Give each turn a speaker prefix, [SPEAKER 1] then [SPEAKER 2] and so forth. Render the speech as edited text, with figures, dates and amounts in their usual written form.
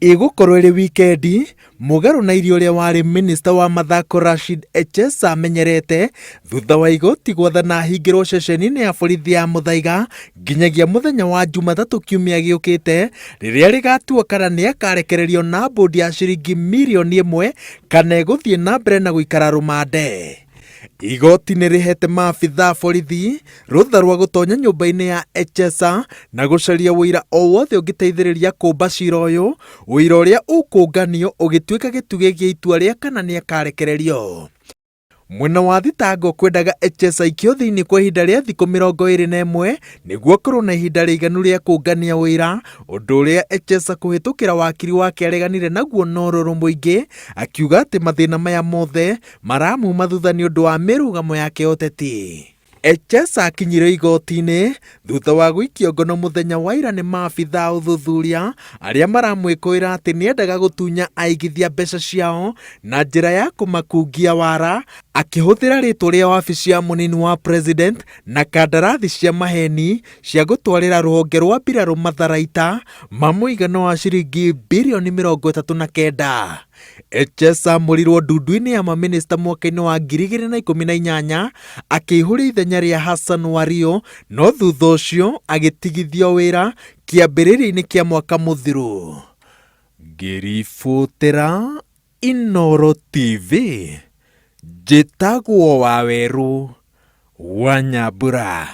[SPEAKER 1] Igukorwo iri wikendi mugaru na irio ria wari minista wa mathako Rashid Echesa amenyerete thutha wa igoti gwathana hingirwo ceceni-ini ya borithi ya Muthaiga nginyagia muthenya wa Jumathatu kiumia giukite riria rigatua kana ni akarekererio na bondi ya ciringi mirioni 1 kana iguthie na mbere na guikara rumande. Igoti ni rihete maabitha borithi rutha rwa gutonya nyumba-ini ya Echesa na gucaria wira o wothe ungiteithiriria kumba cira uyu, wira uria ukunganio ugituika gitugi gia itua ria kana ni akarekererio. Mwena wa thitango kwendaga Echesa ikio thiini kwa ihinda ria thiku 21 niguo akorwo na ihinda riiganu ria kungania wira, undu uria Echesa kuhitukira wakiri wake areganire naguo na ururu muingi, akiuga ati mathina maya mothe maramuma thutha ni undu wa mirugamo yake uteti. Echesa akinyire igoti-ini thutha wa guikio ngono muthenya wa ira ni maabitha uthuthuria aria maramwikuira ati ni endaga gutunya aigithia mbeca ciao na njira ya kumakungia wara, akihuthira ritwa ria wabici ya munini wa president na kandarathi cia maheni cia gutwarira ruhonge rwa mbiraru matharaita ma muigano wa ciringi birioni 39. Echesa murirwo ndundu-ini ya maminista mwaka-ini wa 2018 akiihuria ithenya ria Hassan Wario, no thutha ucio agitigithio wira kiambiriria-ini kia mwaka muthiru. Ngiributira Inooro TV, njitagwo Waweru wa Nyambura.